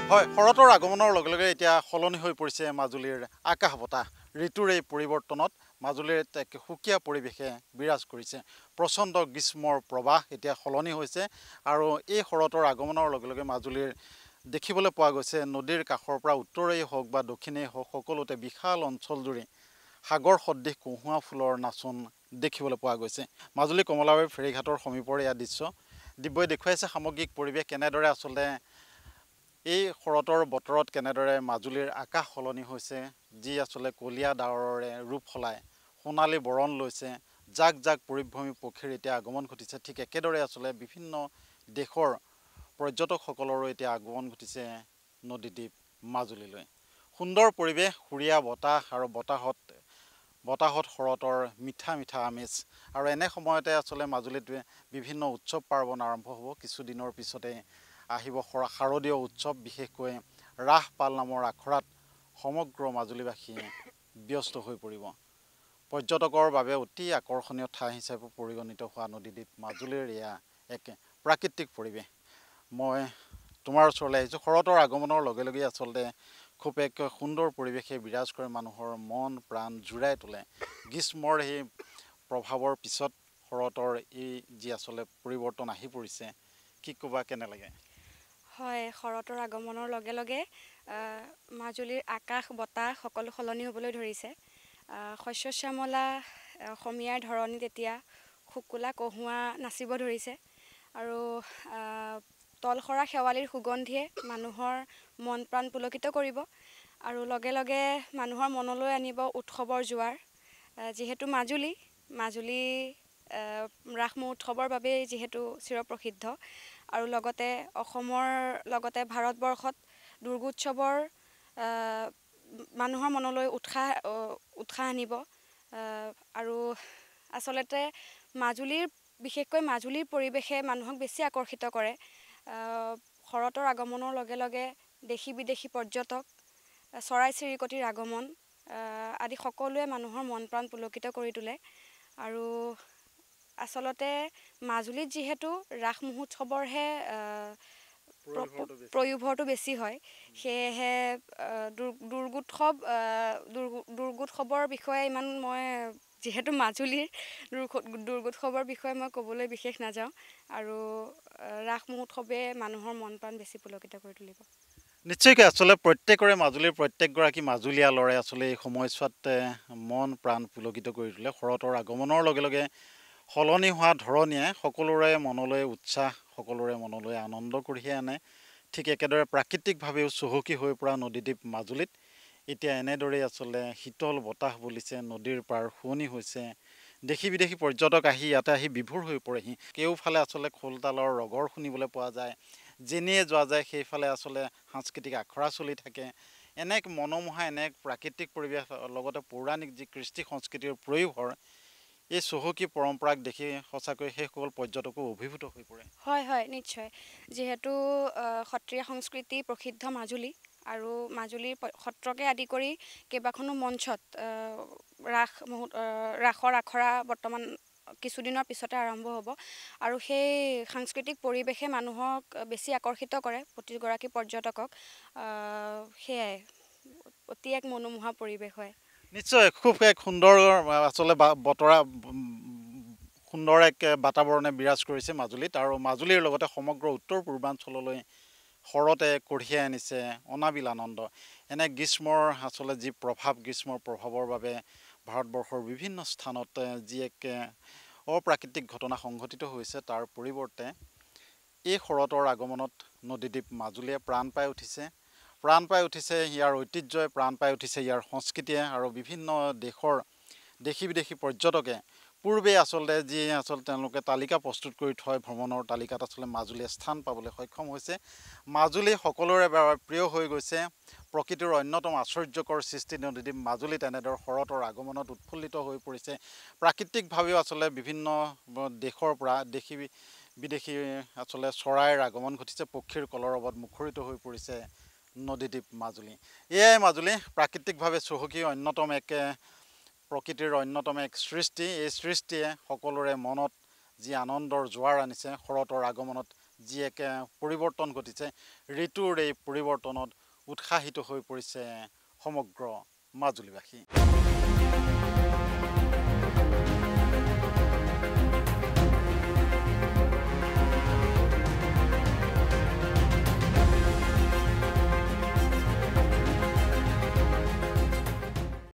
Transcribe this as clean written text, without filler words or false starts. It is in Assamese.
হয়, শৰতৰ আগমনৰ লগে লগে এতিয়া সলনি হৈ পৰিছে মাজুলীৰ আকাশ বতাহ। ঋতুৰ এই পৰিৱৰ্তনত মাজুলীৰ এক সুকীয়া পৰিৱেশে বিৰাজ কৰিছে। প্ৰচণ্ড গ্ৰীষ্মৰ প্ৰৱাহ এতিয়া সলনি হৈছে আৰু এই শৰতৰ আগমনৰ লগে লগে মাজুলীৰ দেখিবলৈ পোৱা গৈছে নদীৰ কাষৰ পৰা উত্তৰেই হওক বা দক্ষিণেই হওক সকলোতে বিশাল অঞ্চলজুৰি সাগৰ সদৃশ কহুৱা ফুলৰ নাচন দেখিবলৈ পোৱা গৈছে। মাজুলী কমলাবাৰী ফেৰীঘাটৰ সমীপৰ এয়া দৃশ্য। দিব্যই দেখুৱাইছে সামগ্ৰিক পৰিৱেশ কেনেদৰে আচলতে এই শৰতৰ বতৰত কেনেদৰে মাজুলীৰ আকাশ সলনি হৈছে, যি আচলতে কলীয়া ডাৱৰেৰে ৰূপ সলাই সোণালী বৰণ লৈছে। জাক জাক পৰিভ্ৰমী পক্ষীৰ এতিয়া আগমন ঘটিছে। ঠিক একেদৰে আচলতে বিভিন্ন দেশৰ পৰ্যটকসকলৰো এতিয়া আগমন ঘটিছে নদীদ্বীপ মাজুলীলৈ। সুন্দৰ পৰিৱেশ, সুৰীয়া বতাহ আৰু বতাহত শৰতৰ মিঠা মিঠা আমেজ। আৰু এনে সময়তে আচলতে মাজুলীত বিভিন্ন উৎসৱ পাৰ্বণ আৰম্ভ হ'ব। কিছুদিনৰ পিছতে আহিব শাৰদীয় উৎসৱ, বিশেষকৈ ৰাস পাল নামৰ আখৰাত সমগ্ৰ মাজুলীবাসীয়ে ব্যস্ত হৈ পৰিব। পৰ্যটকৰ বাবে অতি আকৰ্ষণীয় ঠাই হিচাপে পৰিগণিত হোৱা নদীদ্বীপ মাজুলীৰ এয়া এক প্ৰাকৃতিক পৰিৱেশ। মই তোমাৰ ওচৰলৈ আহিছোঁ। শৰতৰ আগমনৰ লগে লগে আচলতে খুব এক সুন্দৰ পৰিৱেশে বিৰাজ কৰে, মানুহৰ মন প্ৰাণ জোৰাই তোলে। গ্ৰীষ্মৰ সেই প্ৰভাৱৰ পিছত শৰতৰ এই যি আচলতে পৰিৱৰ্তন আহি পৰিছে, কি ক'বা, কেনে লাগে? হয়, শৰতৰ আগমনৰ লগে লগে মাজুলীৰ আকাশ বতাহ সকলো সলনি হ'বলৈ ধৰিছে। শস্য শ্যামলা অসমীয়াৰ ধৰণীত এতিয়া শুকুলা কহুৱা নাচিব ধৰিছে আৰু তলসৰা শেৱালিৰ সুগন্ধিয়ে মানুহৰ মন প্ৰাণ পুলকিত কৰিব আৰু লগে লগে মানুহৰ মনলৈ আনিব উৎসৱৰ জোৱাৰ। যিহেতু মাজুলী ৰাস মহোৎসৱৰ বাবেই যিহেতু চিৰপ্ৰসিদ্ধ আৰু লগতে অসমৰ লগতে ভাৰতবৰ্ষত দুৰ্গোৎসৱৰ মানুহৰ মনলৈ উৎসাহ আনিব। আৰু আচলতে বিশেষকৈ মাজুলীৰ পৰিৱেশে মানুহক বেছি আকৰ্ষিত কৰে। শৰতৰ আগমনৰ লগে লগে দেশী বিদেশী পৰ্যটক, চৰাই চিৰিকটিৰ আগমন আদি সকলোৱে মানুহৰ মন প্ৰাণ পুলকিত কৰি তোলে। আৰু আচলতে মাজুলীত যিহেতু ৰাস মহোৎসৱৰহে প্ৰয়োভৰটো বেছি হয়, সেয়েহে দুৰ্গোৎসৱৰ বিষয়ে ইমান মই যিহেতু মাজুলীৰ দুৰ্গোৎসৱৰ বিষয়ে মই ক'বলৈ বিশেষ নাযাওঁ আৰু ৰাস মহোৎসৱে মানুহৰ মন প্ৰাণ বেছি পুলকিত কৰি তুলিব। নিশ্চয়কৈ আচলতে প্ৰত্যেকৰে মাজুলীৰ প্ৰত্যেকগৰাকী মাজুলীয়া ল'ৰাই আচলতে এই সময়ছোৱাত মন প্ৰাণ পুলকিত কৰি তোলে। শৰতৰ আগমনৰ লগে লগে সলনি হোৱা ধৰণীয়ে সকলোৰে মনলৈ উৎসাহ, সকলোৰে মনলৈ আনন্দ কঢ়িয়াই আনে। ঠিক একেদৰে প্ৰাকৃতিকভাৱেও চহকী হৈ পৰা নদীদ্বীপ মাজুলীত এতিয়া এনেদৰেই আচলতে শীতল বতাহ বলিছে, নদীৰ পাৰ শুৱনি হৈছে। দেশী বিদেশী পৰ্যটক ইয়াতে আহি বিভোৰ হৈ পৰেহি। কেওফালে আচলতে খোলতালৰ ৰগৰ শুনিবলৈ পোৱা যায়। যেনিয়ে যোৱা যায় সেইফালে আচলতে সাংস্কৃতিক আখৰা চলি থাকে। এনে মনোমোহা এনে প্ৰাকৃতিক পৰিৱেশ, লগতে পৌৰাণিক যি কৃষ্টি সংস্কৃতিৰ প্ৰয়োভৰ, এই চহকী পৰম্পৰাক দেখি সঁচাকৈ সেইসকল পৰ্যটকো অভিভূত হৈ পৰে। হয় হয়, নিশ্চয়। যিহেতু সত্ৰীয়া সংস্কৃতি প্ৰসিদ্ধ মাজুলী আৰু মাজুলীৰ সত্ৰকে আদি কৰি কেইবাখনো মঞ্চত ৰাসৰ আখৰা বৰ্তমান কিছুদিনৰ পিছতে আৰম্ভ হ'ব আৰু সেই সাংস্কৃতিক পৰিৱেশে মানুহক বেছি আকৰ্ষিত কৰে, প্ৰতিগৰাকী পৰ্যটকক। সেয়াই অতি এক মনোমোহা পৰিৱেশ হয়। নিশ্চয়, খুব এক সুন্দৰ আচলতে সুন্দৰ এক বাতাবৰণে বিৰাজ কৰিছে মাজুলীত আৰু মাজুলীৰ লগতে সমগ্ৰ উত্তৰ পূৰ্বাঞ্চললৈ শৰতে কঢ়িয়াই আনিছে অনাবিল আনন্দ। এনে গ্ৰীষ্মৰ আচলতে যি গ্ৰীষ্মৰ প্ৰভাৱৰ বাবে ভাৰতবৰ্ষৰ বিভিন্ন স্থানত যি এক অপ্ৰাকৃতিক ঘটনা সংঘটিত হৈছে, তাৰ পৰিৱৰ্তে এই শৰতৰ আগমনত নদীদ্বীপ মাজুলীয়ে প্ৰাণ পাই উঠিছে। ইয়াৰ ঐতিহ্যই, প্ৰাণ পাই উঠিছে ইয়াৰ সংস্কৃতিয়ে আৰু বিভিন্ন দেশী বিদেশী পৰ্যটকে পূৰ্বে আচলতে তেওঁলোকে তালিকা প্ৰস্তুত কৰি থয়, ভ্ৰমণৰ তালিকাত আচলতে মাজুলীয়ে স্থান পাবলৈ সক্ষম হৈছে। মাজুলী সকলোৰে বাবে প্ৰিয় হৈ গৈছে। প্ৰকৃতিৰ অন্যতম আশ্চৰ্যকৰ সৃষ্টি নদীদ্বীপ মাজুলী তেনেদৰে শৰতৰ আগমনত উৎফুল্লিত হৈ পৰিছে। প্ৰাকৃতিকভাৱেও আচলতে বিভিন্ন দেশৰ পৰা দেশী বিদেশী আচলতে চৰাইৰ আগমন ঘটিছে, পক্ষীৰ কলৰৱত মুখৰিত হৈ পৰিছে নদীদ্বীপ মাজুলী। এয়াই মাজুলী, প্ৰাকৃতিকভাৱে চহকী প্ৰকৃতিৰ অন্যতম এক সৃষ্টি। এই সৃষ্টিয়ে সকলোৰে মনত যি আনন্দৰ জোৱাৰ আনিছে, শৰতৰ আগমনত যি এক পৰিৱৰ্তন ঘটিছে ঋতুৰ এই পৰিৱৰ্তনত উৎসাহিত হৈ পৰিছে সমগ্ৰ মাজুলীবাসী।